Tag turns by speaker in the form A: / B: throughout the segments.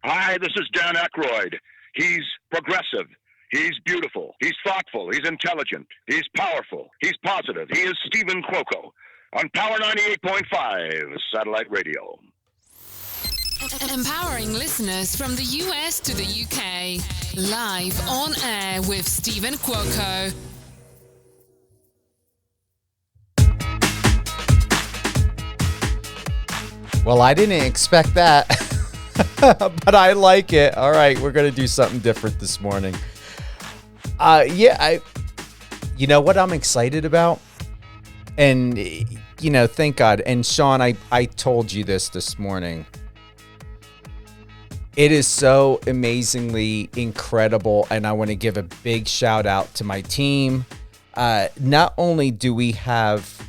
A: Hi, this is Dan Aykroyd. He's progressive. He's beautiful. He's thoughtful. He's intelligent. He's powerful. He's positive. He is Stephen Cuoco on Power 98.5 Satellite Radio.
B: Empowering listeners from the US to the UK. Live on air with Stephen Cuoco.
C: Well, I didn't expect that, but I like it. All right, we're going to do something different this morning. You know what I'm excited about? And, thank God. And Sean, I told you this morning. It is so amazingly incredible, and I want to give a big shout out to my team. Not only do we have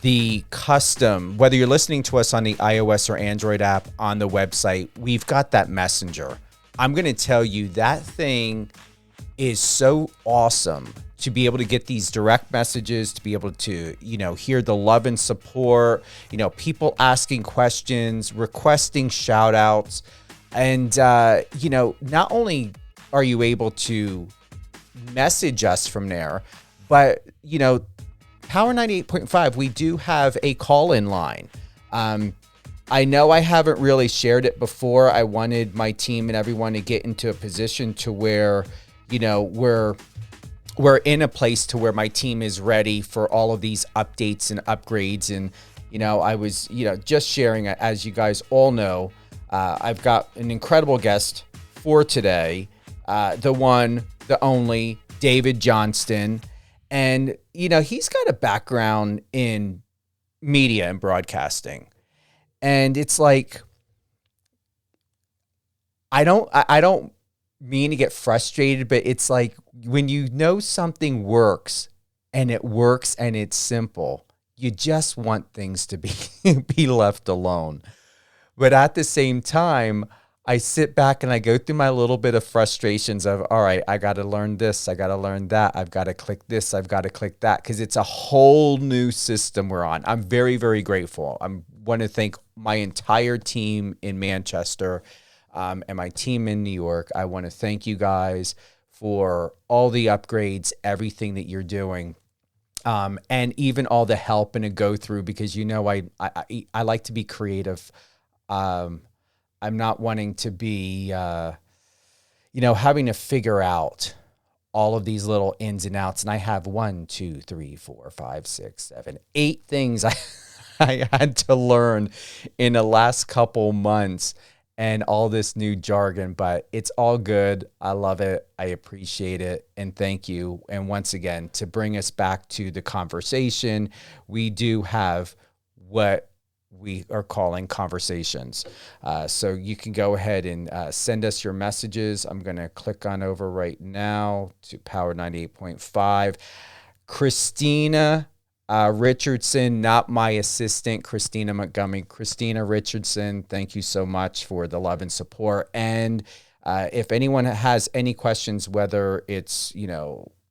C: the custom, whether you're listening to us on the iOS or Android app on the website, we've got that messenger. I'm going to tell you that thing is so awesome to be able to get these direct messages, to be able to, hear the love and support, people asking questions, requesting shout outs. And, not only are you able to message us from there, but, Power 98.5, we do have a call-in line. I know I haven't really shared it before. I wanted my team and everyone to get into a position to where, we're in a place to where my team is ready for all of these updates and upgrades. And, I was, just sharing, as you guys all know, I've got an incredible guest for today, the one, the only, David Johnston. And, he's got a background in media and broadcasting. And it's like, I don't mean to get frustrated, but it's like when you know something works and it's simple, you just want things to be left alone. But at the same time, I sit back and I go through my little bit of frustrations of, all right, I got to learn this. I got to learn that. I've got to click this. I've got to click that, because it's a whole new system we're on. I'm very, very grateful. I want to thank my entire team in Manchester and my team in New York. I want to thank you guys for all the upgrades, everything that you're doing. And even all the help and a go through, because, I like to be creative. I'm not wanting to be, having to figure out all of these little ins and outs. And I have 1, 2, 3, 4, 5, 6, 7, 8 things I had to learn in the last couple months, and all this new jargon, but it's all good. I love it. I appreciate it. And thank you. And once again, to bring us back to the conversation, we do have what we are calling conversations. So you can go ahead and send us your messages. I'm going to click on over right now to Power 98.5. Christina Richardson, not my assistant, Christina Montgomery. Christina Richardson, thank you so much for the love and support. And if anyone has any questions, whether it's,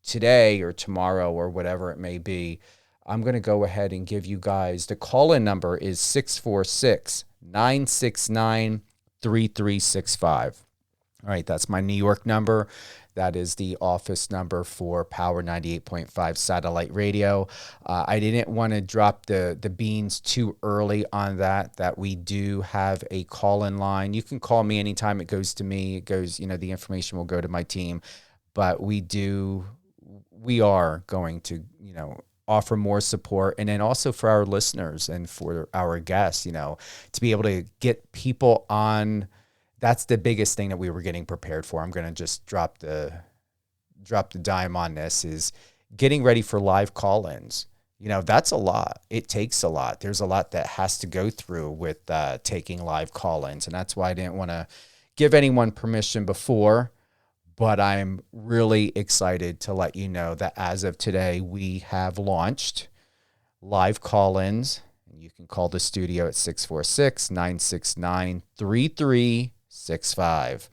C: today or tomorrow or whatever it may be, I'm going to go ahead and give you guys, the call-in number is 646-969-3365. All right, that's my New York number. That is the office number for Power 98.5 Satellite Radio. I didn't want to drop the beans too early on that we do have a call-in line. You can call me anytime. It goes to me. It goes, the information will go to my team. But we are going to, offer more support. And then also for our listeners and for our guests, to be able to get people on. That's the biggest thing that we were getting prepared for. I'm going to just drop the dime on this, is getting ready for live call-ins. That's a lot. It takes a lot. There's a lot that has to go through with taking live call-ins. And that's why I didn't want to give anyone permission before. But I'm really excited to let you know that as of today, we have launched live call-ins. You can call the studio at 646-969-3365.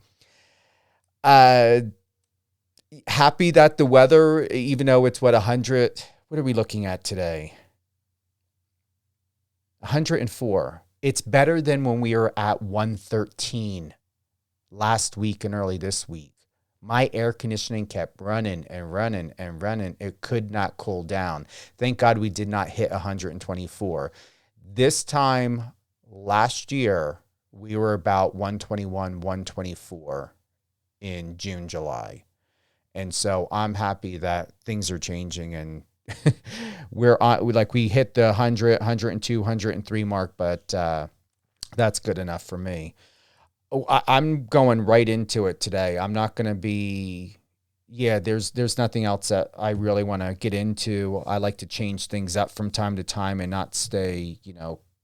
C: Happy that the weather, even though it's 100, what are we looking at today? 104. It's better than when we were at 113 last week and early this week. My air conditioning kept running and running and running. It could not cool down. Thank God we did not hit 124. This time last year, we were about 121, 124 in June, July. And so I'm happy that things are changing, and we hit the 100, 102, 103 mark, but that's good enough for me. I'm going right into it today. I'm not going to be, there's nothing else that I really want to get into. I like to change things up from time to time and not stay,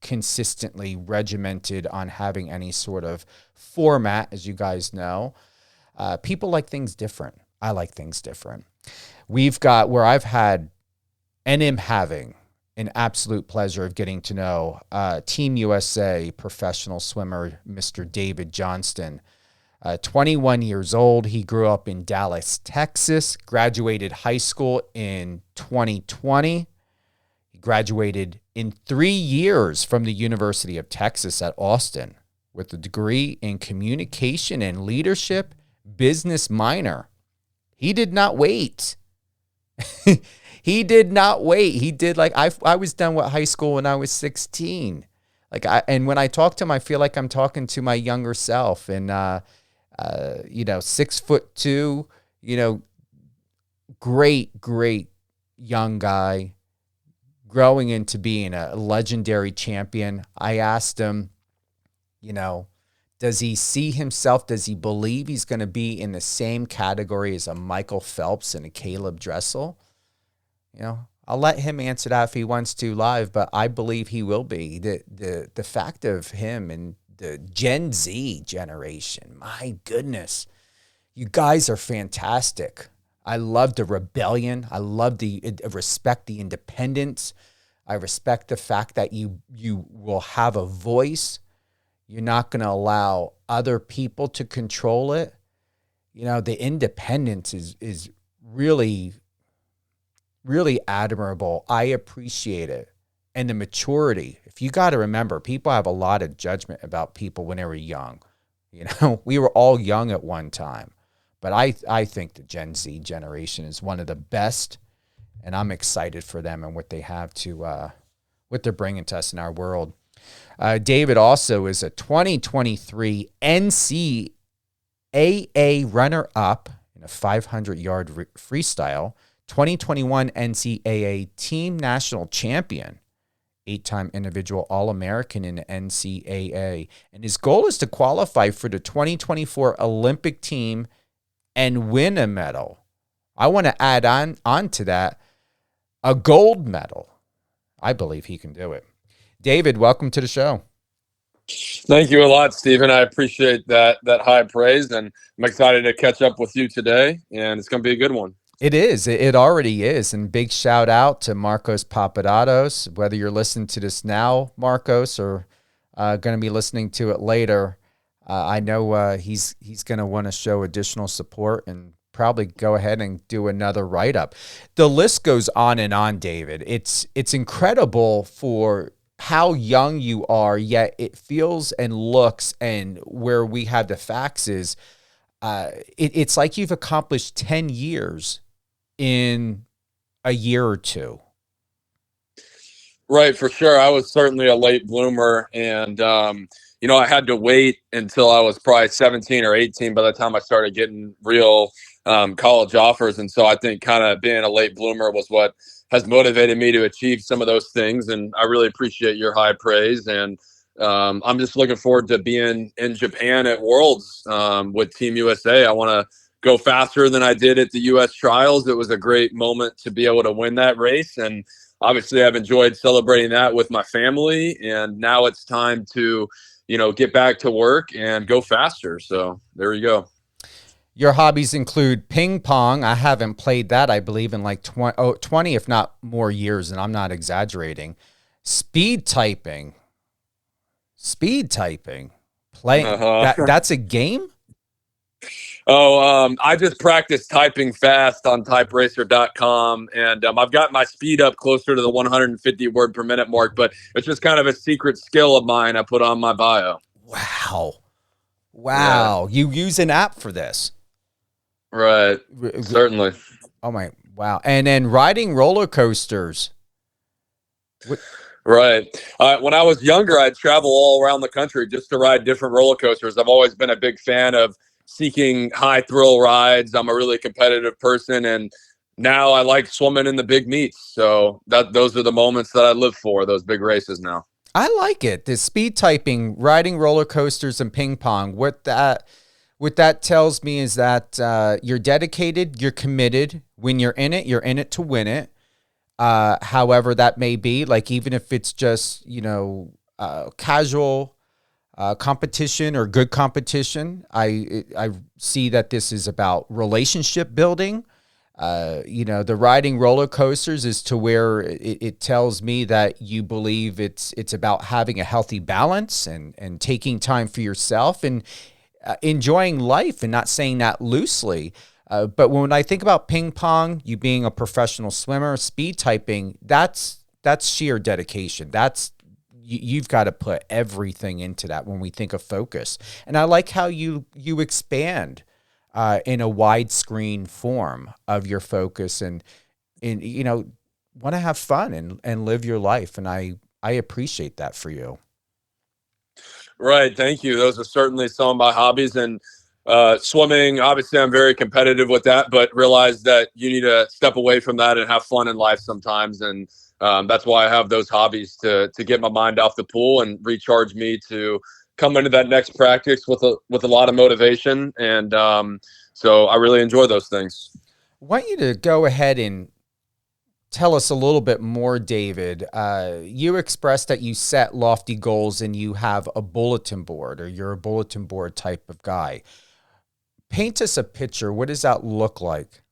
C: consistently regimented on having any sort of format, as you guys know. People like things different. I like things different. We've got where I've had and am having an absolute pleasure of getting to know Team USA professional swimmer, Mr. David Johnston. 21 years old. He grew up in Dallas, Texas, graduated high school in 2020. He graduated in 3 years from the University of Texas at Austin with a degree in communication and leadership, business minor. He did not wait. He did not wait. He did I was done with high school when I was 16. And when I talk to him, I feel like I'm talking to my younger self. And 6'2", great young guy, growing into being a legendary champion. I asked him, does he see himself? Does he believe he's going to be in the same category as a Michael Phelps and a Caleb Dressel? I'll let him answer that if he wants to live, but I believe he will be. The fact of him and the Gen Z generation, my goodness, you guys are fantastic. I love the rebellion. I love respect the independence. I respect the fact that you will have a voice. You're not going to allow other people to control it. The independence is really, really admirable. I appreciate it. And the maturity. If you got to remember, people have a lot of judgment about people when they were young. We were all young at one time. But I think the Gen Z generation is one of the best, and I'm excited for them and what they have to, what they're bringing to us in our world. David also is a 2023 NCAA runner-up in a 500-yard freestyle, 2021 NCAA team national champion, 8-time individual All-American in the NCAA. And his goal is to qualify for the 2024 Olympic team and win a medal. I want to add on to that, a gold medal. I believe he can do it. David, welcome to the show.
D: Thank you a lot, Stephen. I appreciate that high praise, and I'm excited to catch up with you today, and it's going to be a good one.
C: It is. It already is. And big shout out to Marcos Papadatos, whether you're listening to this now, Marcos, or going to be listening to it later. I know he's going to want to show additional support and probably go ahead and do another write-up. The list goes on and on, David. It's incredible for how young you are, yet it feels and looks, and where we have the facts is it's like you've accomplished 10 years in a year or two.
D: Right, for sure. I was certainly a late bloomer, and I had to wait until I was probably 17 or 18 by the time I started getting real college offers. And so I think kind of being a late bloomer was what has motivated me to achieve some of those things. And I really appreciate your high praise. And I'm just looking forward to being in Japan at Worlds with Team USA. I want to go faster than I did at the U.S. trials. It was a great moment to be able to win that race. And obviously I've enjoyed celebrating that with my family. And now it's time to, get back to work and go faster. So there you go.
C: Your hobbies include ping pong. I haven't played that, I believe, in like 20, if not more years, and I'm not exaggerating. Speed typing. Playing. That's a game?
D: I just practice typing fast on typeracer.com, and I've got my speed up closer to the 150 word per minute mark, but it's just kind of a secret skill of mine I put on my bio.
C: Wow. You use an app for this.
D: Right. Certainly.
C: Oh my, wow. And then riding roller coasters.
D: Right. When I was younger, I'd travel all around the country just to ride different roller coasters. I've always been a big fan of seeking high thrill rides. I'm a really competitive person, and now I like swimming in the big meets. So those are the moments that I live for, those big races now.
C: I like it. The speed typing, riding roller coasters, and ping pong. What that tells me is that you're dedicated, you're committed. When you're in it to win it. However that may be, like even if it's just, casual competition or good competition, I see that this is about relationship building. The riding roller coasters is to where it tells me that you believe it's about having a healthy balance and taking time for yourself and enjoying life, and not saying that loosely. But when I think about ping pong, you being a professional swimmer, speed typing, that's sheer dedication. You've got to put everything into that when we think of focus. And I like how you expand in a widescreen form of your focus and want to have fun and live your life. And I appreciate that for you.
D: Right. Thank you. Those are certainly some of my hobbies. And swimming, obviously, I'm very competitive with that, but realize that you need to step away from that and have fun in life sometimes. And that's why I have those hobbies to get my mind off the pool and recharge me to come into that next practice with a lot of motivation. And so I really enjoy those things.
C: I want you to go ahead and tell us a little bit more, David. You expressed that you set lofty goals and you have a bulletin board, or you're a bulletin board type of guy. Paint us a picture. What does that look like?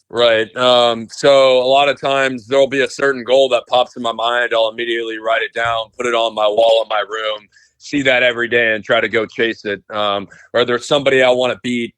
D: Right. So a lot of times there'll be a certain goal that pops in my mind. I'll immediately write it down, put it on my wall in my room, see that every day and try to go chase it. Or there's somebody I want to beat.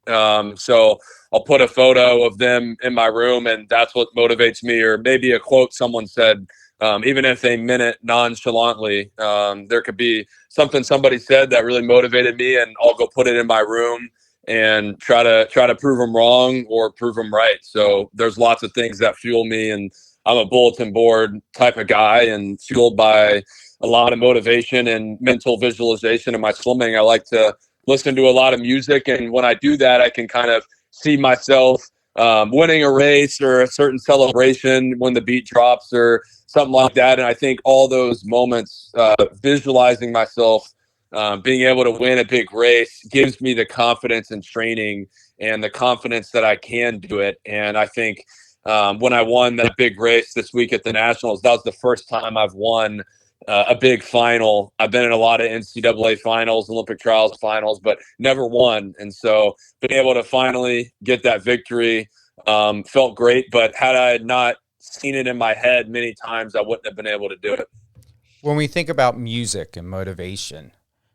D: So I'll put a photo of them in my room, and that's what motivates me. Or maybe a quote someone said, even if they meant it nonchalantly. There could be something somebody said that really motivated me, and I'll go put it in my room and try to prove them wrong or prove them right. So there's lots of things that fuel me, and I'm a bulletin board type of guy, and fueled by a lot of motivation and mental visualization in my swimming. I like to listen to a lot of music, and when I do that, I can kind of see myself winning a race or a certain celebration when the beat drops or something like that. And I think all those moments, visualizing myself being able to win a big race, gives me the confidence in training and the confidence that I can do it. And I think when I won that big race this week at the Nationals, that was the first time I've won a big final. I've been in a lot of NCAA finals, Olympic trials finals, but never won. And so being able to finally get that victory felt great. But had I not seen it in my head many times, I wouldn't have been able to do it.
C: When we think about music and motivation,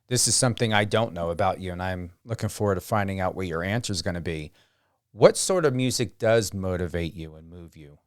C: this is something I don't know about you, and I'm looking forward to finding out what your answer is going to be. What sort of music does motivate you and move you?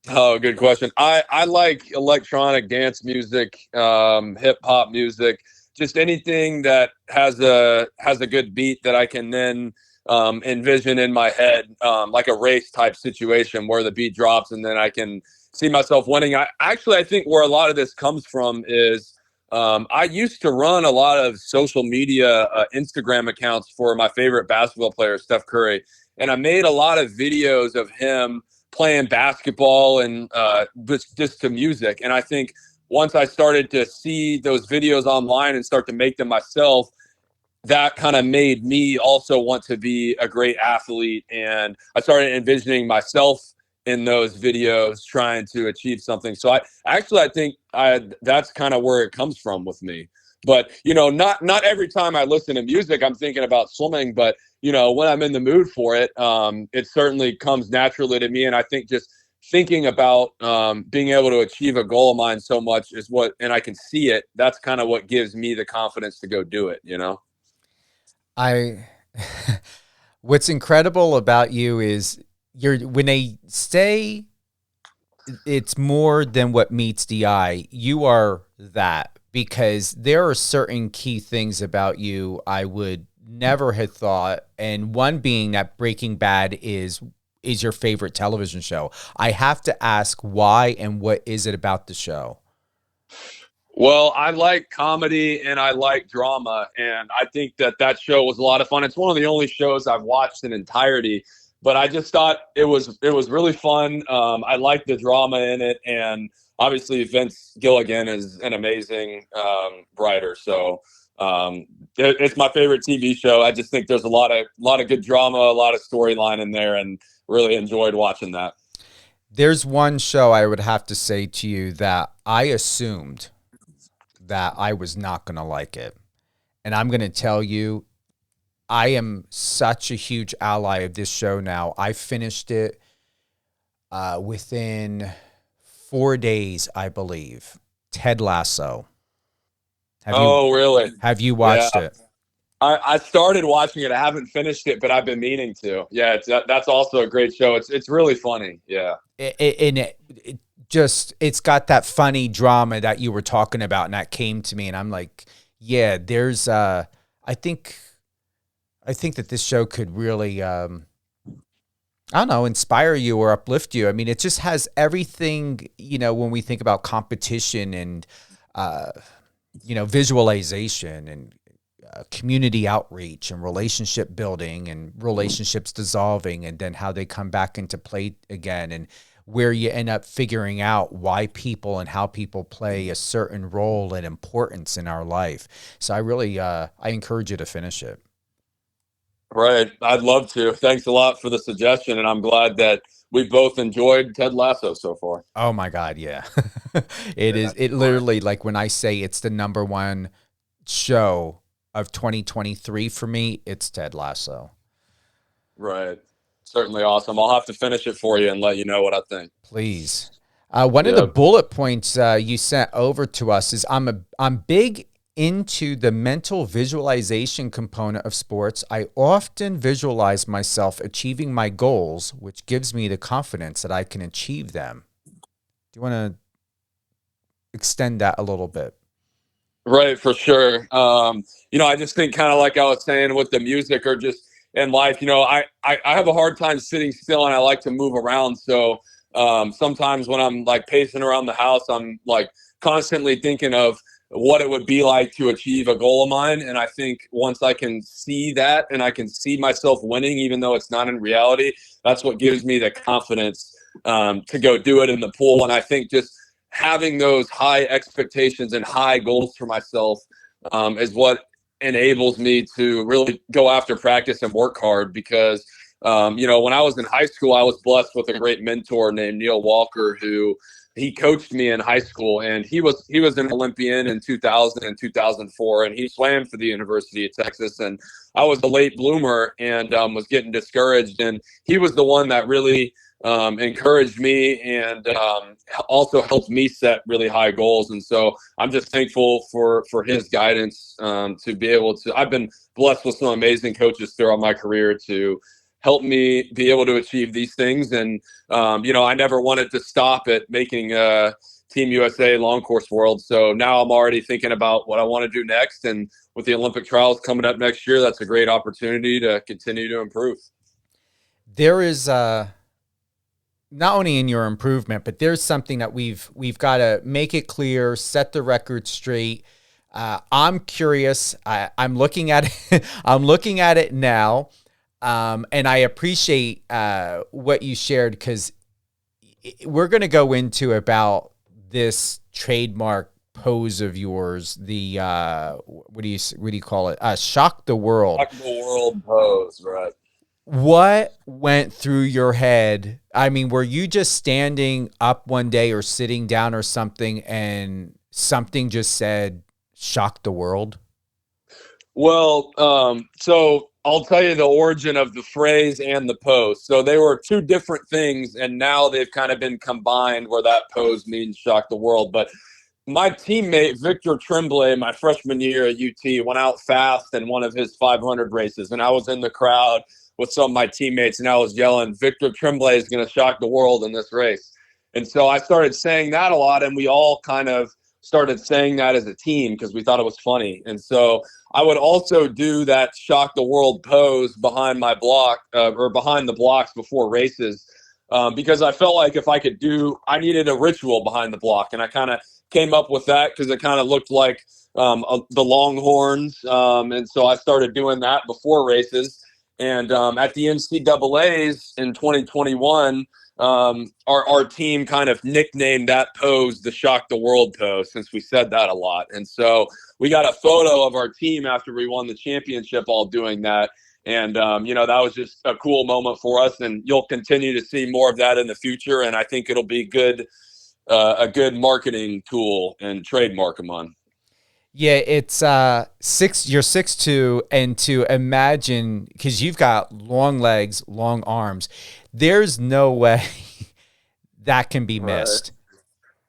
D: Oh, good question. I like electronic dance music, hip hop music, just anything that has a good beat that I can then envision in my head, like a race type situation where the beat drops and then I can see myself winning. I think where a lot of this comes from is I used to run a lot of social media Instagram accounts for my favorite basketball player, Steph Curry, and I made a lot of videos of him playing basketball and just to music. And I think once I started to see those videos online and start to make them myself, that kind of made me also want to be a great athlete. And I started envisioning myself in those videos trying to achieve something. So I think that's kind of where it comes from with me. But, not every time I listen to music, I'm thinking about swimming, but when I'm in the mood for it, it certainly comes naturally to me. And I think just thinking about being able to achieve a goal of mine so much is and I can see it. That's kind of what gives me the confidence to go do it,
C: What's incredible about you is when they say it's more than what meets the eye, you are that because there are certain key things about you I would never have thought. And one being that Breaking Bad is your favorite television show. I have to ask why and what is it about the show?
D: Well, I like comedy and I like drama, and I think that show was a lot of fun. It's one of the only shows I've watched in entirety, but I just thought it was really fun. I liked the drama in it, and obviously Vince Gilligan is an amazing writer. So it's my favorite TV show. I just think there's a lot of good drama, a lot of storyline in there, and really enjoyed watching that.
C: There's one show I would have to say to you that I assumed that I was not going to like it. And I'm going to tell you, I am such a huge ally of this show now. I finished it within 4 days, I believe. Ted Lasso.
D: Really?
C: Have you watched it?
D: I started watching it. I haven't finished it, but I've been meaning to. Yeah, that's also a great show. It's really funny. Yeah.
C: It's got that funny drama that you were talking about, and that came to me, and I'm like, yeah, there's I think that this show could really I don't know, inspire you or uplift you. I mean, it just has everything, when we think about competition and visualization and community outreach and relationship building and relationships dissolving, and then how they come back into play again, and where you end up figuring out why people and how people play a certain role and importance in our life. So I really, I encourage you to finish it.
D: Right. I'd love to. Thanks a lot for the suggestion. And I'm glad that we both enjoyed Ted Lasso so far.
C: Oh my God. Yeah. It literally, like when I say it's the number one show of 2023 for me, it's Ted Lasso.
D: Right. Certainly awesome. I'll have to finish it for you and let you know what I think.
C: Please. One of the bullet points you sent over to us is I'm big into the mental visualization component of sports. I often visualize myself achieving my goals, which gives me the confidence that I can achieve them. Do you want to extend that a little bit?
D: Right, for sure. I just think, kind of like I was saying with the music or just in life, I have a hard time sitting still, and I like to move around. So sometimes when I'm like pacing around the house, I'm like constantly thinking of what it would be like to achieve a goal of mine. And I think once I can see that and I can see myself winning, even though it's not in reality, that's what gives me the confidence to go do it in the pool. And I think just having those high expectations and high goals for myself is what enables me to really go after practice and work hard. Because when I was in high school, I was blessed with a great mentor named Neil Walker, who he coached me in high school, and he was an Olympian in 2000 and 2004, and he swam for the University of Texas. And I was a late bloomer and was getting discouraged, and he was the one that really encouraged me and also helped me set really high goals. And so I'm just thankful for his guidance to be able to. I've been blessed with some amazing coaches throughout my career to help me be able to achieve these things. And I never wanted to stop at making Team USA long course world. So now I'm already thinking about what I want to do next. And with the Olympic trials coming up next year, that's a great opportunity to continue to improve.
C: There is not only in your improvement, but there's something that we've got to make it clear, set the record straight. I'm curious. I'm looking at it. I'm looking at it now. And I appreciate what you shared, because we're going to go into about this trademark pose of yours. The what do you call it? Shock the world.
D: Shock the world pose, right?
C: What went through your head? I mean, were you just standing up one day or sitting down or something, and something just said "shock the world"?
D: Well, so I'll tell you the origin of the phrase and the pose. So they were two different things, and now they've kind of been combined where that pose means shock the world. But my teammate, Victor Tremblay, my freshman year at UT, went out fast in one of his 500 races. And I was in the crowd with some of my teammates, and I was yelling, Victor Tremblay is going to shock the world in this race. And so I started saying that a lot, and we all kind of started saying that as a team because we thought it was funny. And so I would also do that shock the world pose behind my block or behind the blocks before races because I felt like if I I needed a ritual behind the block. And I kind of came up with that because it kind of looked like the Longhorns. And so I started doing that before races. And at the NCAAs in 2021, our team kind of nicknamed that pose the shock the world pose since we said that a lot. And so we got a photo of our team after we won the championship all doing that. And, that was just a cool moment for us. And you'll continue to see more of that in the future. And I think it'll be a good marketing tool and trademark them on.
C: Yeah, it's you're 6'2", and to imagine, because you've got long legs, long arms, there's no way that can be missed.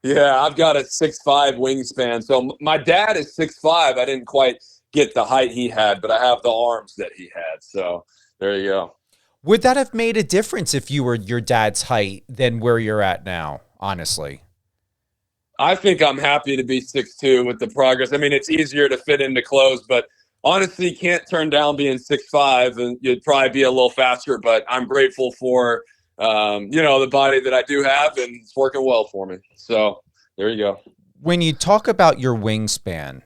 D: Right. Yeah, I've got a 6'5" wingspan. So my dad is 6'5". I didn't quite get the height he had, but I have the arms that he had. So there you go.
C: Would that have made a difference if you were your dad's height than where you're at now, honestly?
D: I think I'm happy to be 6'2" with the progress. I mean, it's easier to fit into clothes, but honestly, can't turn down being 6'5", and you'd probably be a little faster. But I'm grateful for, the body that I do have, and it's working well for me. So there you go.
C: When you talk about your wingspan,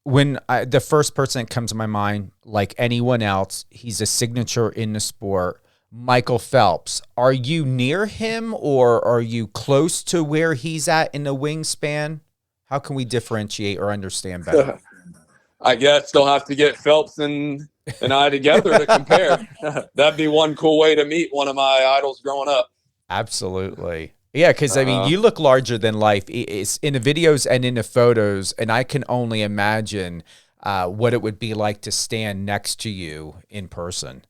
C: the first person that comes to my mind, like anyone else, he's a signature in the sport. Michael Phelps, are you near him or are you close to where he's at in the wingspan? How can we differentiate or understand better?
D: I guess they'll have to get Phelps and I together to compare. That'd be one cool way to meet one of my idols growing up.
C: Absolutely. Yeah, because, I mean, you look larger than life. It's in the videos and in the photos, and I can only imagine what it would be like to stand next to you in person.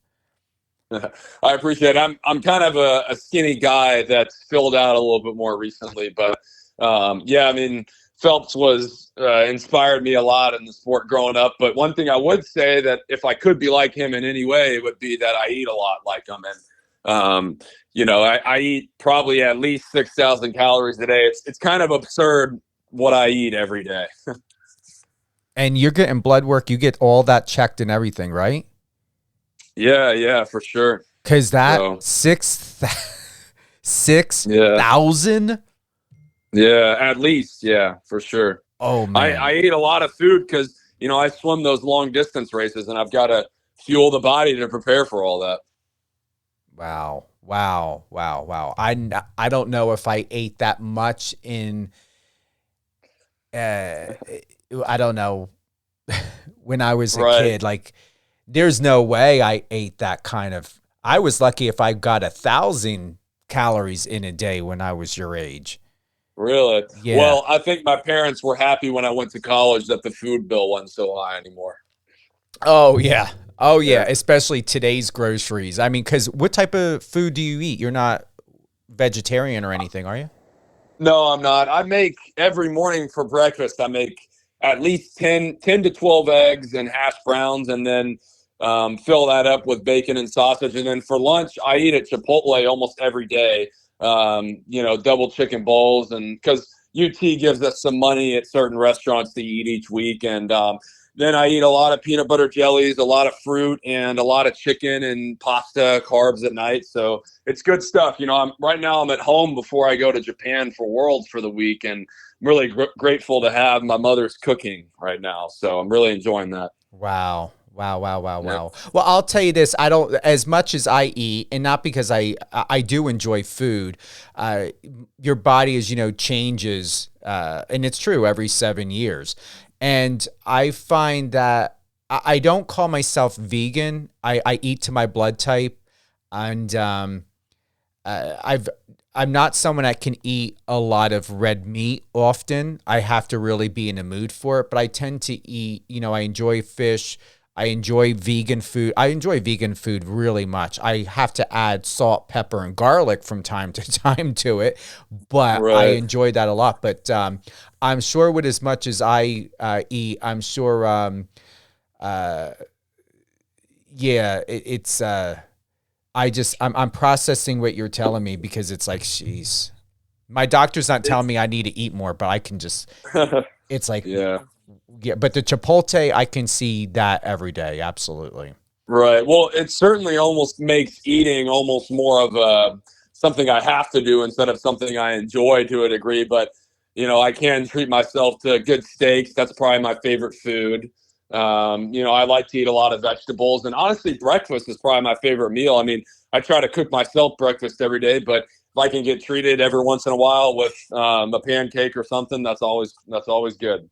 D: I appreciate it. I'm kind of a skinny guy that's filled out a little bit more recently, but I mean, Phelps was inspired me a lot in the sport growing up. But one thing I would say that if I could be like him in any way, it would be that I eat a lot like him. And I eat probably at least 6,000 calories a day. It's kind of absurd what I eat every day.
C: And you're getting blood work. You get all that checked and everything, right?
D: Yeah, for sure.
C: Because that 6,000?
D: Yeah, at least. Yeah, for sure.
C: Oh, man.
D: I eat a lot of food because, I swim those long distance races and I've got to fuel the body to prepare for all that.
C: Wow. I don't know if I ate that much in, I don't know, when I was a kid. Like, there's no way I ate that kind of. I was lucky if I got 1,000 calories in a day when I was your age.
D: Really?
C: Yeah.
D: Well, I think my parents were happy when I went to college that the food bill wasn't so high anymore.
C: Oh, yeah. Especially today's groceries. I mean, because what type of food do you eat? You're not vegetarian or anything, are you?
D: No, I'm not. I make every morning for breakfast. I make at least 10 to 12 eggs and hash browns, and then fill that up with bacon and sausage. And then for lunch, I eat at Chipotle almost every day. Double chicken bowls, and because UT gives us some money at certain restaurants to eat each week. And then I eat a lot of peanut butter jellies, a lot of fruit, and a lot of chicken and pasta, carbs at night. So it's good stuff. Right now I'm at home before I go to Japan for Worlds for the week, and I'm really grateful to have my mother's cooking right now. So I'm really enjoying that.
C: Wow. Well, I'll tell you this. I don't, as much as I eat, and not because I do enjoy food, your body, as you know, changes, and it's true every 7 years. And I find that I don't call myself vegan. I eat to my blood type, and I'm not someone that can eat a lot of red meat often. I have to really be in a mood for it, but I tend to eat, I enjoy fish. I enjoy vegan food. I enjoy vegan food really much. I have to add salt, pepper, and garlic from time to time to it, but I enjoy that a lot. But I'm sure with as much as I eat, I'm sure, I'm processing what you're telling me, because it's like, geez. My doctor's not telling me I need to eat more, but I can just, it's like,
D: Yeah.
C: yeah, but the Chipotle, I can see that every day. Absolutely.
D: Right. Well, it certainly almost makes eating almost more of a something I have to do instead of something I enjoy to a degree. But I can treat myself to good steaks. That's probably my favorite food. I like to eat a lot of vegetables, and honestly, breakfast is probably my favorite meal. I mean, I try to cook myself breakfast every day, but if I can get treated every once in a while with a pancake or something, that's always good.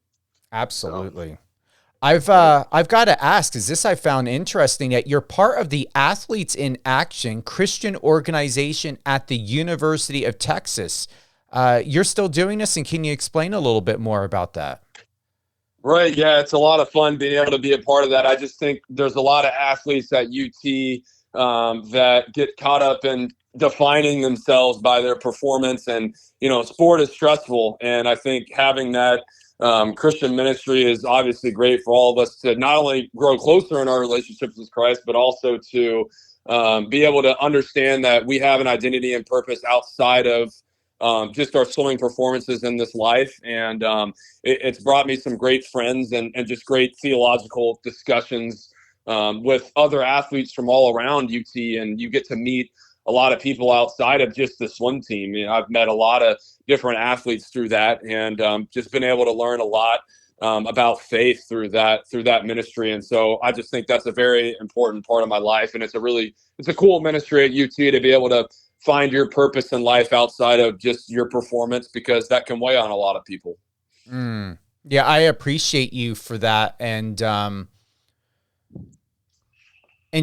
C: Absolutely. I've got to ask, is this I found interesting that you're part of the Athletes in Action Christian organization at the University of Texas. You're still doing this, and can you explain a little bit more about that?
D: Right. Yeah, it's a lot of fun being able to be a part of that. I just think there's a lot of athletes at UT that get caught up in defining themselves by their performance, and sport is stressful, and I think having that Christian ministry is obviously great for all of us to not only grow closer in our relationships with Christ, but also to be able to understand that we have an identity and purpose outside of just our swimming performances in this life. And it's brought me some great friends and just great theological discussions with other athletes from all around UT, and you get to meet a lot of people outside of just the swim team. I've met a lot of different athletes through that, and just been able to learn a lot about faith through that ministry. And so I just think that's a very important part of my life, and it's a cool ministry at UT to be able to find your purpose in life outside of just your performance, because that can weigh on a lot of people.
C: Yeah, I appreciate you for that, and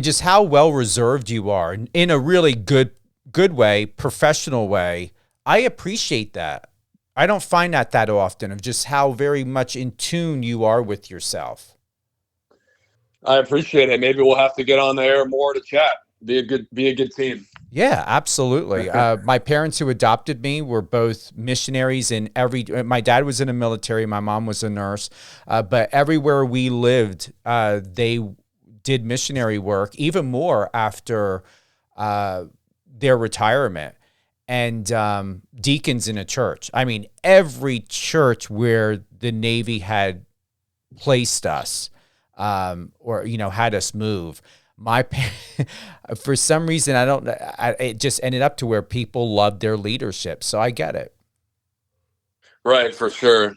C: just how well reserved you are in a really good way, professional way. I appreciate that. I don't find that often, of just how very much in tune you are with yourself.
D: I appreciate it. Maybe we'll have to get on the air more to chat. Be a good team.
C: Yeah, absolutely. My parents who adopted me were both missionaries my dad was in the military. My mom was a nurse, but everywhere we lived, they did missionary work, even more after their retirement, and deacons in a church. I mean, every church where the Navy had placed us, or had us move, for some reason, it just ended up to where people loved their leadership. So I get it.
D: Right, for sure.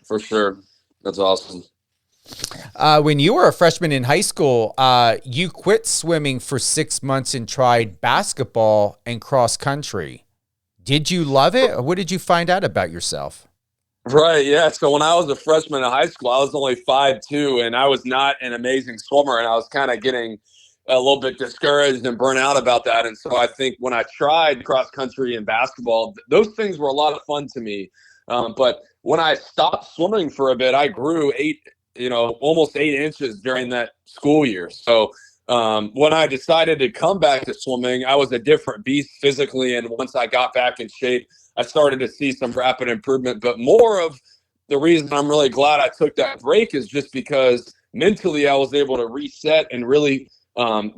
D: That's awesome.
C: When you were a freshman in high school, you quit swimming for 6 months and tried basketball and cross country. Did you love it, or what did you find out about yourself?
D: Right, yeah. So when I was a freshman in high school, I was only 5'2", and I was not an amazing swimmer, and I was kind of getting a little bit discouraged and burnt out about that. And so I think when I tried cross country and basketball, those things were a lot of fun to me. But when I stopped swimming for a bit, I grew almost 8 inches during that school year. So when I decided to come back to swimming, I was a different beast physically. And once I got back in shape, I started to see some rapid improvement. But more of the reason I'm really glad I took that break is just because mentally I was able to reset and really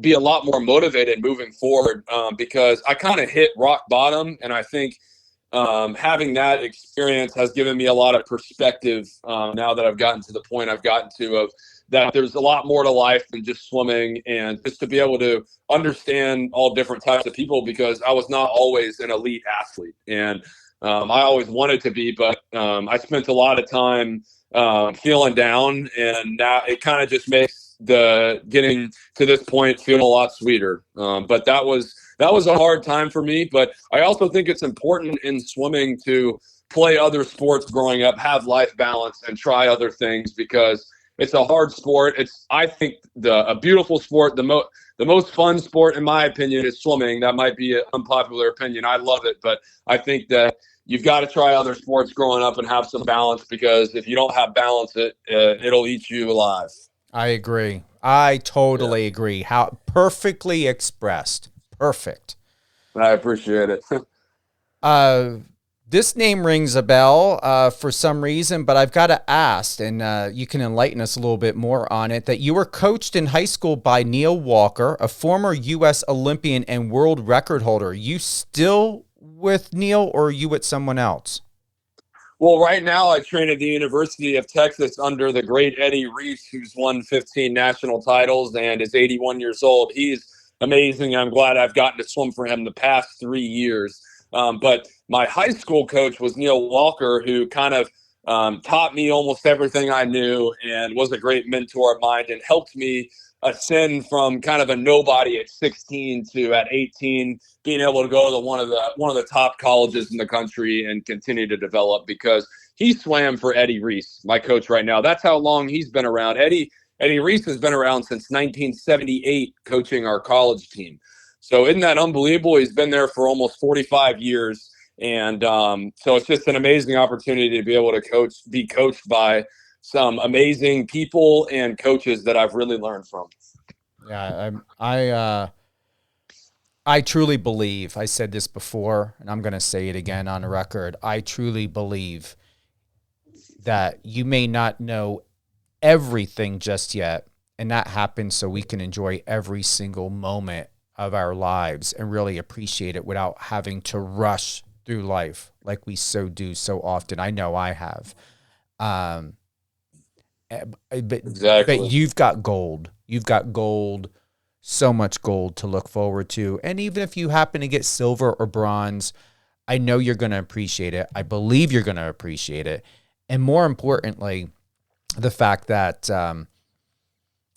D: be a lot more motivated moving forward, because I kind of hit rock bottom. And I think having that experience has given me a lot of perspective now that I've gotten to the point I've gotten to, of that there's a lot more to life than just swimming, and just to be able to understand all different types of people, because I was not always an elite athlete, and I always wanted to be, but I spent a lot of time feeling down, and now it kind of just makes the getting to this point feel a lot sweeter. But that was a hard time for me. But I also think it's important in swimming to play other sports growing up, have life balance, and try other things, because it's a hard sport. I think a beautiful sport. The most fun sport, in my opinion, is swimming. That might be an unpopular opinion. I love it, but I think that you've got to try other sports growing up and have some balance, because if you don't have balance, it'll eat you alive.
C: I agree. I totally agree. How perfectly expressed. Perfect.
D: I appreciate it.
C: This name rings a bell for some reason, but I've got to ask, and you can enlighten us a little bit more on it, that you were coached in high school by Neil Walker, a former U.S. Olympian and world record holder. You still with Neil, or are you with someone else?
D: Well, right now I train at the University of Texas under the great Eddie Reese, who's won 15 national titles and is 81 years old. He's amazing. I'm glad I've gotten to swim for him the past 3 years. But my high school coach was Neil Walker, who kind of taught me almost everything I knew and was a great mentor of mine and helped me ascend from kind of a nobody at 16 to at 18 being able to go to one of the top colleges in the country and continue to develop, because he swam for Eddie Reese, my coach right now. That's how long he's been around. Eddie Reese has been around since 1978 coaching our college team. So isn't that unbelievable? He's been there for almost 45 years. And so it's just an amazing opportunity to be able to be coached by some amazing people and coaches that I've really learned from.
C: Yeah, I truly believe, I said this before, and I'm going to say it again on the record. I truly believe that you may not know everything just yet, and that happens so we can enjoy every single moment of our lives and really appreciate it without having to rush through life like we do so often. I know I have. But you've got gold. You've got gold, so much gold to look forward to. And even if you happen to get silver or bronze, I know you're going to appreciate it. I believe you're going to appreciate it. And more importantly, the fact that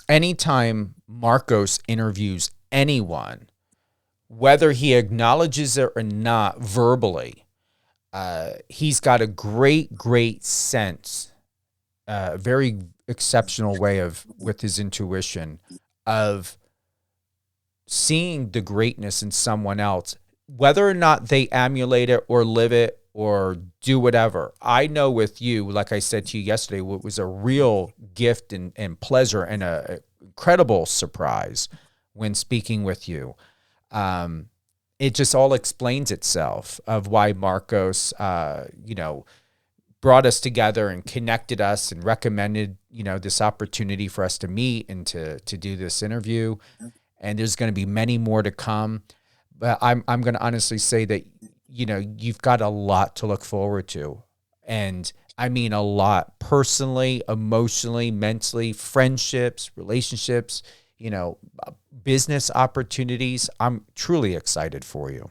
C: anytime Marcos interviews anyone, whether he acknowledges it or not verbally, he's got a great sense, very exceptional way with his intuition of seeing the greatness in someone else, whether or not they emulate it or live it or do whatever. I know with you, like I said to you yesterday, it was a real gift and pleasure and an incredible surprise when speaking with you. It just all explains itself of why Marcos, brought us together and connected us and recommended, this opportunity for us to meet and to do this interview. And there's going to be many more to come. But I'm going to honestly say that, you've got a lot to look forward to. And I mean a lot, personally, emotionally, mentally, friendships, relationships, business opportunities. I'm truly excited for you.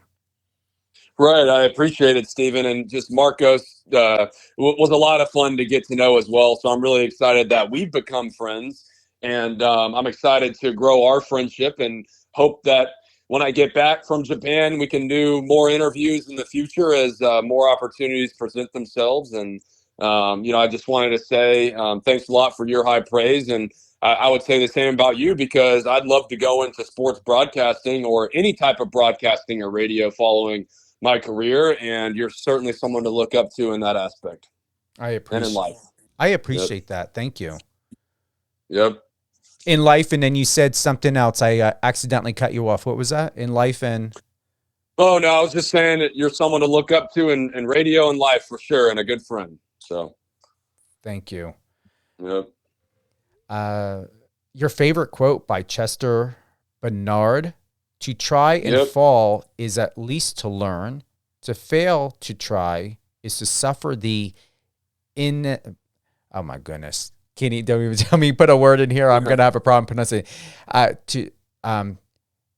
D: Right. I appreciate it, Stephen. And just Marcos was a lot of fun to get to know as well. So I'm really excited that we've become friends. And I'm excited to grow our friendship and hope that when I get back from Japan, we can do more interviews in the future as more opportunities present themselves. And, I just wanted to say thanks a lot for your high praise. And I would say the same about you, because I'd love to go into sports broadcasting or any type of broadcasting or radio following my career, and you're certainly someone to look up to in that aspect.
C: I appreciate
D: and in life.
C: I appreciate that. Thank you.
D: Yep.
C: In life, and then you said something else. I accidentally cut you off. What was that? In life and...
D: Oh, no, I was just saying that you're someone to look up to in radio and life for sure, and a good friend. So.
C: Thank you.
D: Yep.
C: Your favorite quote by Chester Bernard: "To try and fall is at least to learn. To fail to try is to suffer the oh my goodness. Don't even tell me, put a word in here. I'm going to have a problem pronouncing it.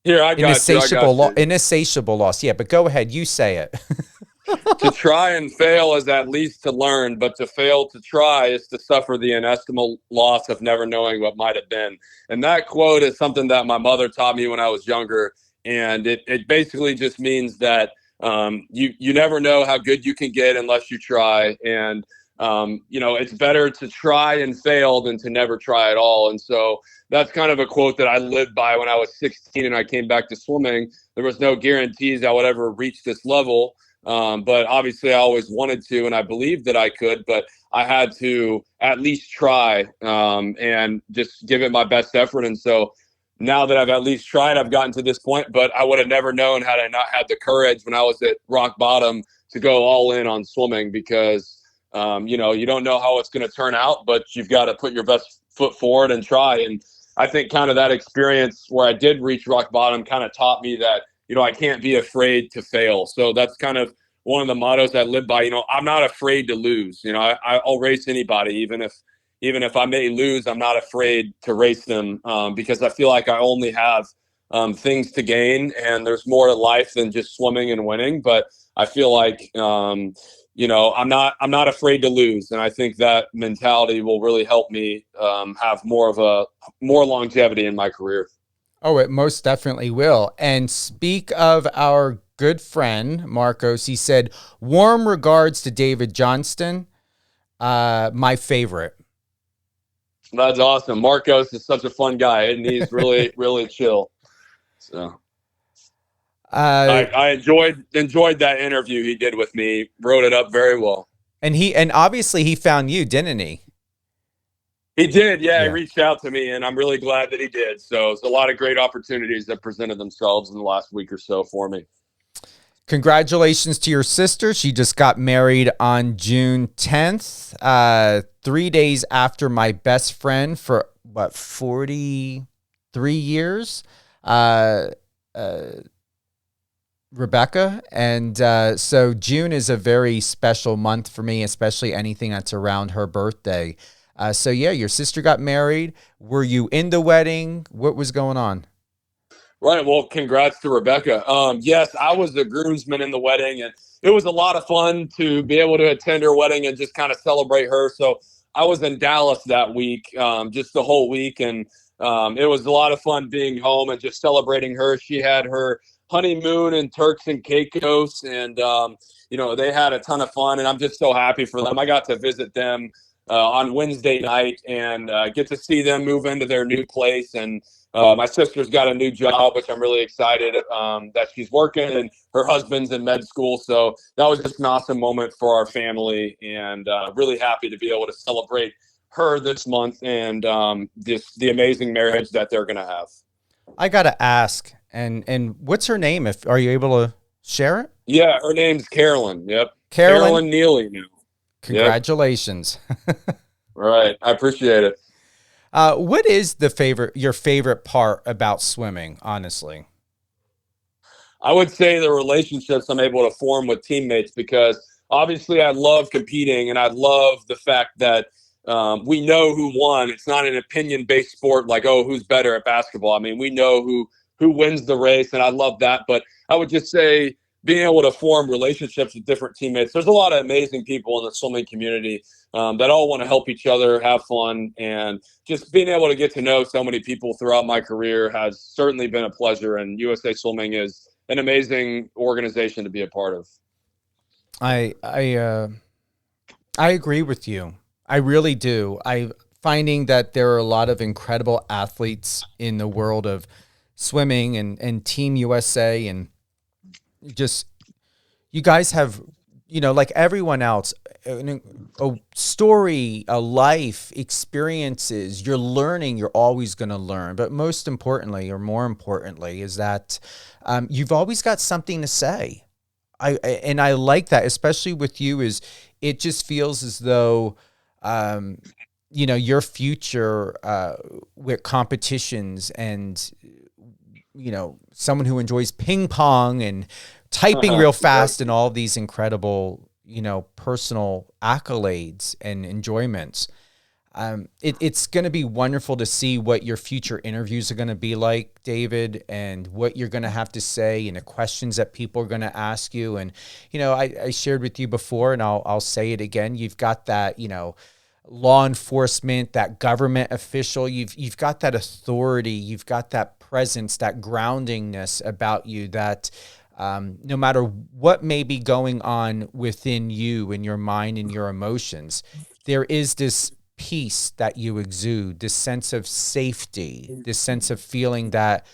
D: Here, I got you.
C: Insatiable loss. Yeah, but go ahead. You say it.
D: To try and fail is at least to learn, but to fail to try is to suffer the inestimable loss of never knowing what might have been." And that quote is something that my mother taught me when I was younger. And it basically just means that you never know how good you can get unless you try. And, it's better to try and fail than to never try at all. And so that's kind of a quote that I lived by when I was 16 and I came back to swimming. There was no guarantees I would ever reach this level. But obviously I always wanted to, and I believed that I could, but I had to at least try and just give it my best effort. And so now that I've at least tried, I've gotten to this point, but I would have never known had I not had the courage when I was at rock bottom to go all in on swimming, because, you don't know how it's going to turn out, but you've got to put your best foot forward and try. And I think kind of that experience where I did reach rock bottom kind of taught me that, I can't be afraid to fail. So that's kind of one of the mottos I live by. I'm not afraid to lose. I'll race anybody, even if I may lose, I'm not afraid to race them, because I feel like I only have things to gain, and there's more to life than just swimming and winning. But I feel like I'm not afraid to lose, and I think that mentality will really help me have more longevity in my career.
C: Oh, it most definitely will. And speak of our good friend Marcos, he said, "Warm regards to David Johnston, my favorite."
D: That's awesome. Marcos is such a fun guy, and he's really, really chill. So I enjoyed that interview he did with me. Wrote it up very well.
C: And obviously he found you, didn't he?
D: He did, yeah. He reached out to me, and I'm really glad that he did. So it's a lot of great opportunities that presented themselves in the last week or so for me.
C: Congratulations to your sister. She just got married on June 10th, 3 days after my best friend for, 43 years, Rebecca. And so June is a very special month for me, especially anything that's around her birthday. So, yeah, your sister got married. Were you in the wedding? What was going on?
D: Right. Well, congrats to Rebecca. Yes, I was the groomsman in the wedding, and it was a lot of fun to be able to attend her wedding and just kind of celebrate her. So I was in Dallas that week, just the whole week, and it was a lot of fun being home and just celebrating her. She had her honeymoon in Turks and Caicos, and they had a ton of fun, and I'm just so happy for them. I got to visit them on Wednesday night and get to see them move into their new place. And my sister's got a new job, which I'm really excited that she's working, and her husband's in med school. So that was just an awesome moment for our family, and really happy to be able to celebrate her this month and the amazing marriage that they're going to have.
C: I got to ask, and what's her name? Are you able to share it?
D: Yeah, her name's Carolyn. Yep.
C: Carolyn
D: Neely now.
C: Congratulations.
D: Yep. Right. I appreciate it.
C: What is your favorite part about swimming, honestly?
D: I would say the relationships I'm able to form with teammates, because obviously I love competing, and I love the fact that we know who won. It's not an opinion-based sport like, oh, who's better at basketball. I mean, we know who wins the race, and I love that. But I would just say being able to form relationships with different teammates. There's a lot of amazing people in the swimming community that all want to help each other, have fun, and just being able to get to know so many people throughout my career has certainly been a pleasure. And USA Swimming is an amazing organization to be a part of.
C: I agree with you. I really do. I'm finding that there are a lot of incredible athletes in the world of swimming and Team USA, and just, you guys have, like everyone else, a story, a life, experiences. You're learning. You're always going to learn. But most importantly, or more importantly, is that you've always got something to say. I like that, especially with you. Is it just feels as though your future with competitions and someone who enjoys ping pong and typing real fast and all these incredible, personal accolades and enjoyments. It's going to be wonderful to see what your future interviews are going to be like, David, and what you're going to have to say and the questions that people are going to ask you. And, I shared with you before, and I'll say it again. You've got that, law enforcement, that government official, you've got that authority, you've got that presence, that groundingness about you that no matter what may be going on within you and your mind and your emotions, there is this peace that you exude, this sense of safety, this sense of feeling that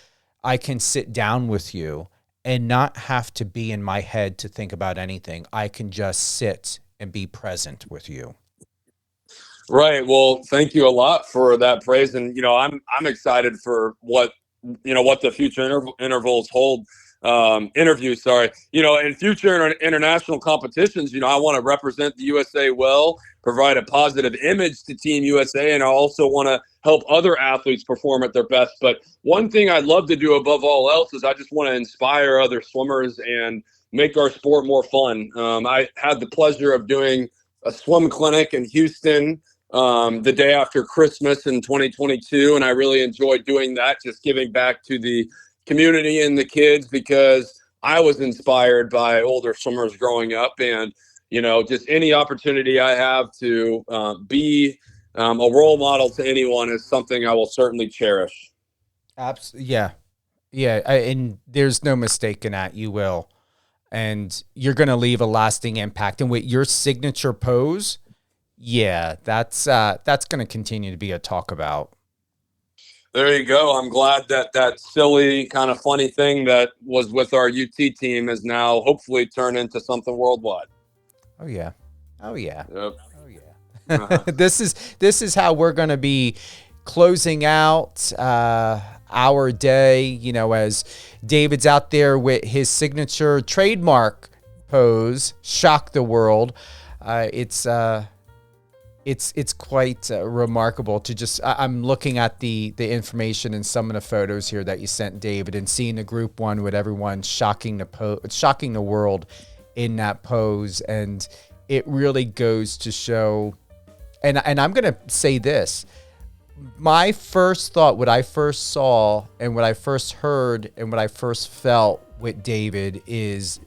C: I can sit down with you and not have to be in my head to think about anything. I can just sit and be present with you.
D: Right. Well, thank you a lot for that praise. And, I'm excited for what the future interviews hold. In future international competitions, I want to represent the USA well, provide a positive image to Team USA, and I also want to help other athletes perform at their best. But one thing I'd love to do above all else is I just want to inspire other swimmers and make our sport more fun. I had the pleasure of doing a swim clinic in Houston the day after Christmas in 2022, and I really enjoyed doing that, just giving back to the community and the kids, because I was inspired by older swimmers growing up. And just any opportunity I have to be a role model to anyone is something I will certainly cherish.
C: Absolutely. Yeah. And there's no mistake in that. You will. And you're going to leave a lasting impact. And with your signature pose, that's going to continue to be a talk about.
D: There you go. I'm glad that silly kind of funny thing that was with our UT team is now hopefully turned into something worldwide.
C: Oh yeah. Yep. Oh yeah.
D: Uh-huh.
C: This is how we're going to be closing out our day, as David's out there with his signature trademark pose, shock the world. It's quite remarkable to just, I'm looking at the information and some of the photos here that you sent, David, and seeing the group one with everyone shocking the world in that pose. And it really goes to show, and I'm going to say this, my first thought, what I first saw and what I first heard and what I first felt with David is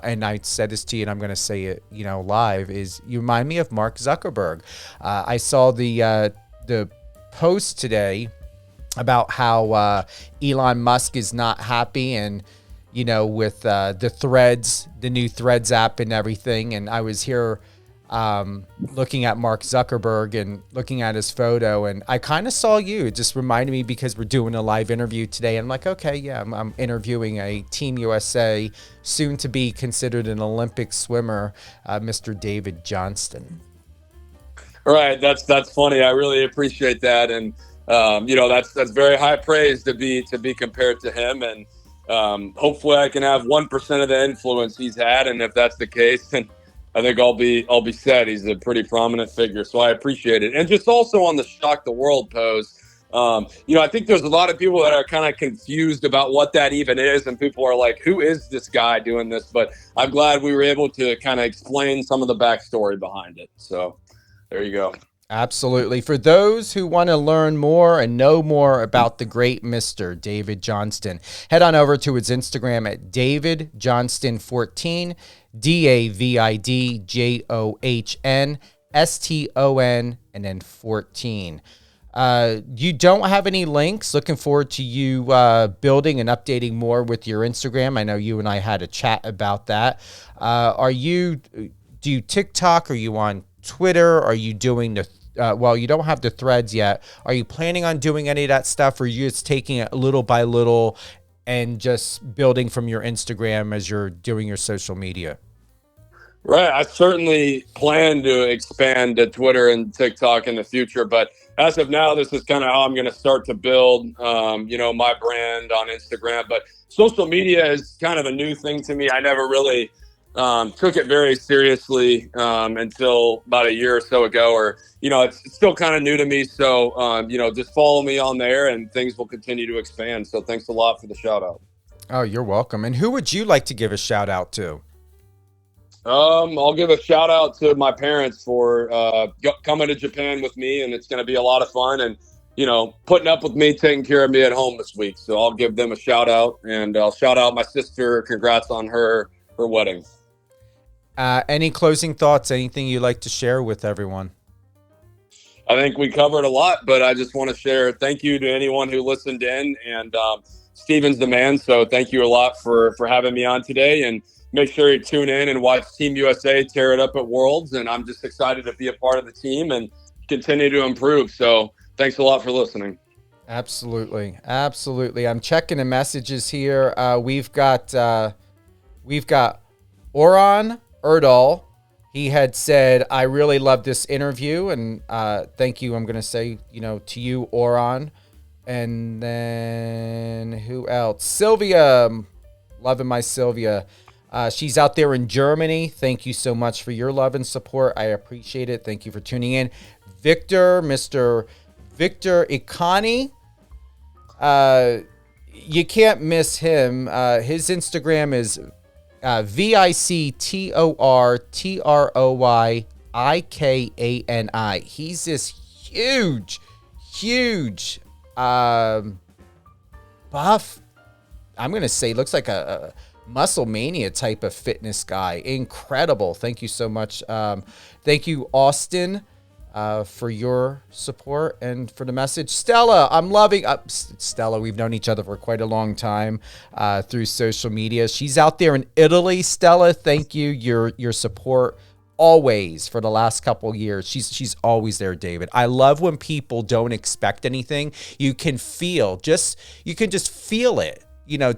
C: and I said this to you and I'm going to say it, live, is you remind me of Mark Zuckerberg. I saw the post today about how Elon Musk is not happy and, with the Threads, the new Threads app and everything. And I was here looking at Mark Zuckerberg and looking at his photo, and I kind of saw you. It just reminded me because we're doing a live interview today. I'm like, okay, yeah, I'm interviewing a Team USA, soon to be considered an Olympic swimmer, Mr. David Johnston.
D: Right, that's funny. I really appreciate that, and that's very high praise to be compared to him, and hopefully I can have 1% of the influence he's had, and if that's the case, then I think I'll be set. He's a pretty prominent figure, so I appreciate it. And just also on the shock the world pose, I think there's a lot of people that are kind of confused about what that even is, and people are like, "Who is this guy doing this?" But I'm glad we were able to kind of explain some of the backstory behind it. So there you go.
C: Absolutely. For those who want to learn more and know more about the great Mr. David Johnston, head on over to his Instagram at David Johnston 14, DavidJohnston, and then 14. You don't have any links. Looking forward to you building and updating more with your Instagram. I know you and I had a chat about that. Do you TikTok? Are you on Twitter? Are you doing the you don't have the Threads yet. Are you planning on doing any of that stuff, or are you just taking it little by little and just building from your Instagram as you're doing your social media?
D: Right. I certainly plan to expand to Twitter and TikTok in the future, but as of now, this is kind of how I'm going to start to build, my brand on Instagram. But social media is kind of a new thing to me. I never really took it very seriously until about a year or so ago, or, it's still kind of new to me. So, just follow me on there and things will continue to expand. So thanks a lot for the shout out.
C: Oh, you're welcome. And who would you like to give a shout out to?
D: I'll give a shout out to my parents for coming to Japan with me, and it's going to be a lot of fun and, putting up with me, taking care of me at home this week. So I'll give them a shout out, and I'll shout out my sister. Congrats on her wedding.
C: Any closing thoughts, anything you'd like to share with everyone?
D: I think we covered a lot, but I just want to share thank you to anyone who listened in, and Steven's the man. So thank you a lot for having me on today, and make sure you tune in and watch Team USA tear it up at Worlds. And I'm just excited to be a part of the team and continue to improve. So thanks a lot for listening.
C: Absolutely. I'm checking the messages here. We've got Oran Erdal. He had said, I really love this interview, and thank you. I'm going to say, to you, Oran. And then who else? Sylvia. Loving my Sylvia. She's out there in Germany. Thank you so much for your love and support. I appreciate it. Thank you for tuning in. Mr. Victor Ikani. You can't miss him. His Instagram is VictorYikani. He's this huge buff. I'm going to say looks like a Muscle Mania type of fitness guy. Incredible. Thank you so much. Thank you, Austin, for your support and for the message. Stella, I'm loving Stella. We've known each other for quite a long time through social media. She's out there in Italy. Stella, thank you. Your support always for the last couple of years. She's always there, David. I love when people don't expect anything. You can just feel it.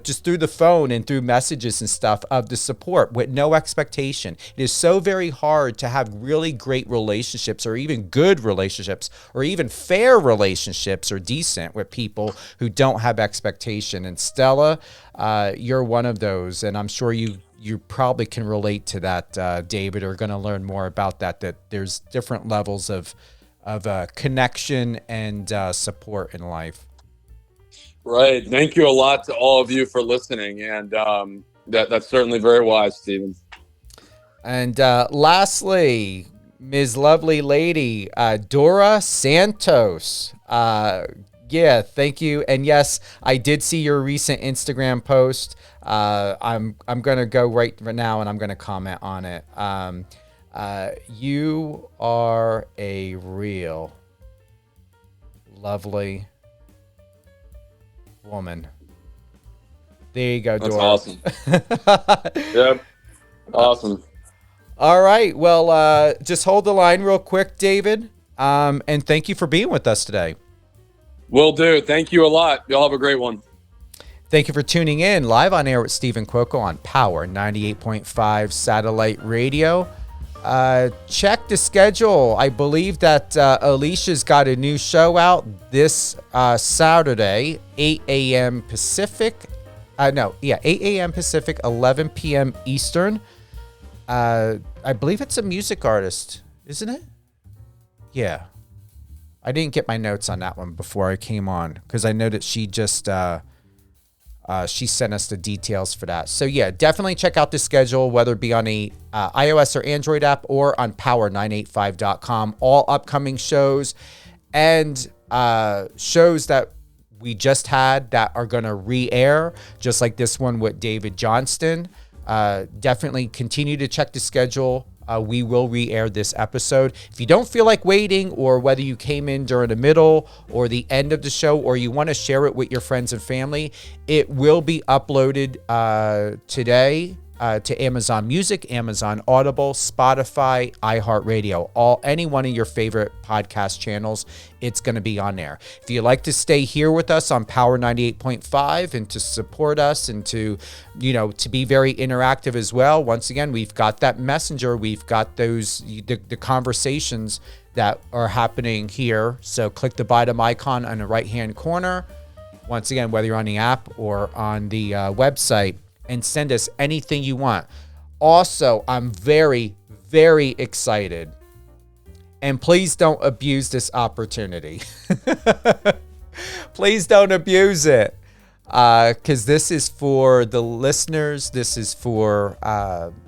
C: Just through the phone and through messages and stuff of the support with no expectation. It is so very hard to have really great relationships or even good relationships or even fair relationships or decent with people who don't have expectation. And Stella, you're one of those. And I'm sure you probably can relate to that, David, or going to learn more about that there's different levels of connection and support in life.
D: Right. Thank you a lot to all of you for listening. And that's certainly very wise, Stephen.
C: And lastly, Ms. Lovely Lady, Dora Santos. Yeah, thank you. And yes, I did see your recent Instagram post. I'm going to go right now and I'm going to comment on it. You are a real lovely woman. There you go, Dora.
D: That's awesome. Yep. Awesome.
C: All right. Well, just hold the line real quick, David. And thank you for being with us today.
D: Will do. Thank you a lot. Y'all have a great one.
C: Thank you for tuning in live on air with Stephen Cuoco on Power 98.5 Satellite Radio. Check the schedule. I believe that Alicia's got a new show out this Saturday, 8 a.m. Pacific. 8 a.m. Pacific, 11 p.m. Eastern. I believe it's a music artist, isn't it? Yeah. I didn't get my notes on that one before I came on because I know that she just she sent us the details for that. So yeah, definitely check out the schedule, whether it be on a iOS or Android app or on power985.com. All upcoming shows and shows that we just had that are going to re-air, just like this one with David Johnston. Definitely continue to check the schedule. We will re-air this episode. If you don't feel like waiting, or whether you came in during the middle or the end of the show, or you want to share it with your friends and family, it will be uploaded today to Amazon Music, Amazon Audible, Spotify, iHeartRadio, any one of your favorite podcast channels. It's going to be on there. If you'd like to stay here with us on Power 98.5 and to support us and to be very interactive as well, once again, we've got that messenger. We've got the conversations that are happening here. So click the bottom icon on the right-hand corner. Once again, whether you're on the app or on the website, and send us anything you want. Also, I'm very, very excited. And please don't abuse this opportunity. Please don't abuse it. Because this is for the listeners. This is for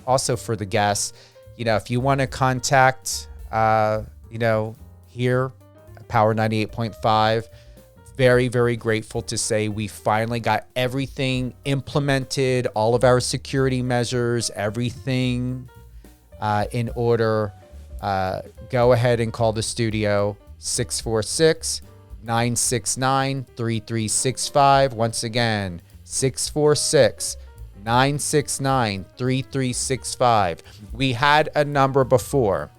C: also for the guests. If you want to contact, here at Power 98.5, very, very grateful to say we finally got everything implemented, all of our security measures, everything in order. Go ahead and call the studio, 646-969-3365. Once again, 646-969-3365. We had a number before,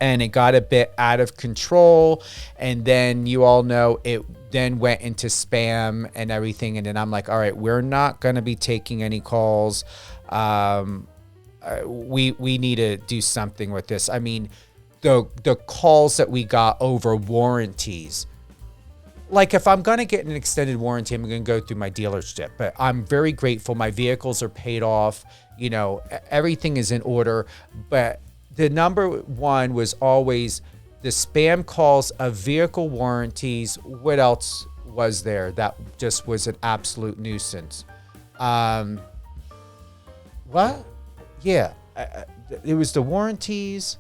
C: and it got a bit out of control, and then you all know it then went into spam and everything, and then I'm like, all right, we're not going to be taking any calls. We need to do something with this. I mean, the calls that we got over warranties, like if I'm going to get an extended warranty, I'm going to go through my dealership, but I'm very grateful. My vehicles are paid off, everything is in order, but the number one was always the spam calls of vehicle warranties. What else was there that just was an absolute nuisance? What? Yeah. It was the warranties.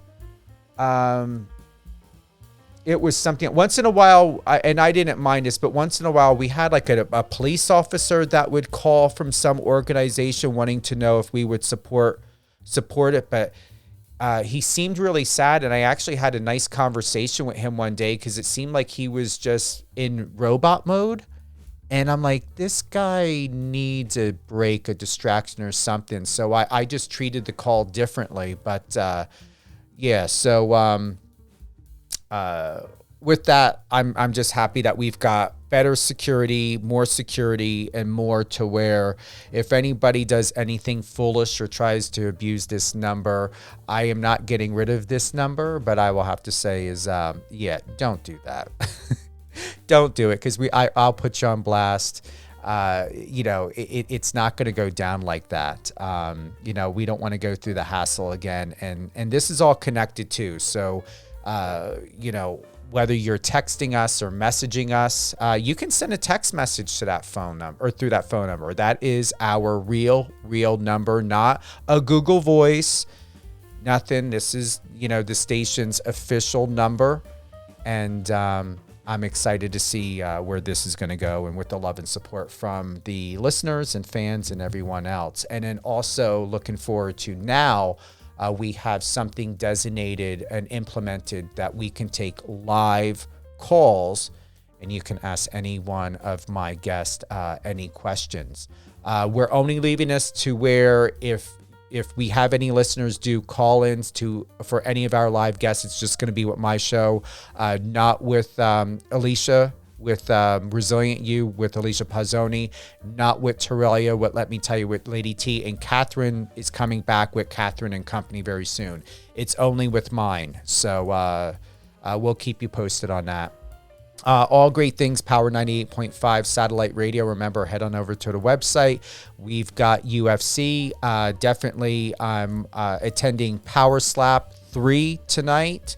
C: It was something once in a while, and I didn't mind this, but once in a while we had like a police officer that would call from some organization wanting to know if we would support it. But he seemed really sad, and I actually had a nice conversation with him one day because it seemed like he was just in robot mode. And I'm like, this guy needs a break, a distraction or something. So I just treated the call differently. But yeah, so with that, I'm just happy that we've got better security, more security, and more to where if anybody does anything foolish or tries to abuse this number, I am not getting rid of this number. But I will have to say is, yeah, don't do that. Don't do it, because I'll put you on blast. It's not going to go down like that. We don't want to go through the hassle again. And this is all connected too. So, whether you're texting us or messaging us, you can send a text message to that phone number or through that phone number. That is our real number, not a Google Voice, nothing. This is, the station's official number. And, I'm excited to see where this is going to go, and with the love and support from the listeners and fans and everyone else. And then also looking forward to now we have something designated and implemented that we can take live calls, and you can ask any one of my guests any questions. We're only leaving this to where if we have any listeners do call-ins for any of our live guests, it's just going to be with my show, not with Alicia, with Resilient You, with Alicia Pazzoni, not with Torellia, Let Me Tell You with Lady T, and Catherine is coming back with Catherine and Company very soon. It's only with mine, so we'll keep you posted on that. All great things, Power 98.5 satellite radio. Remember, head on over to the website. We've got UFC. Definitely, I'm attending Power Slap 3 tonight.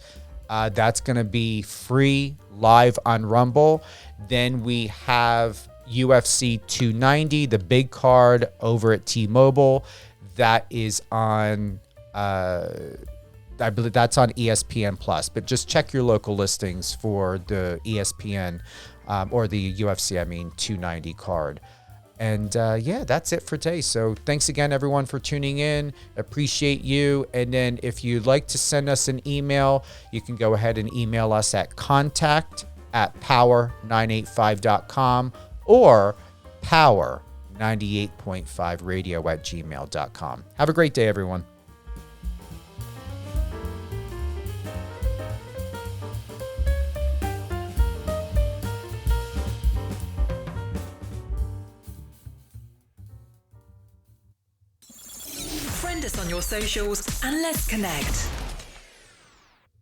C: That's going to be free live on Rumble. Then we have UFC 290, the big card over at T-Mobile. That is on... I believe that's on ESPN Plus, but just check your local listings for the ESPN or the UFC, 290 card. And yeah, that's it for today. So thanks again, everyone, for tuning in. Appreciate you. And then if you'd like to send us an email, you can go ahead and email us at contact@power985.com or power98.5radio@gmail.com. Have a great day, everyone.
E: Friend us on your socials and let's connect.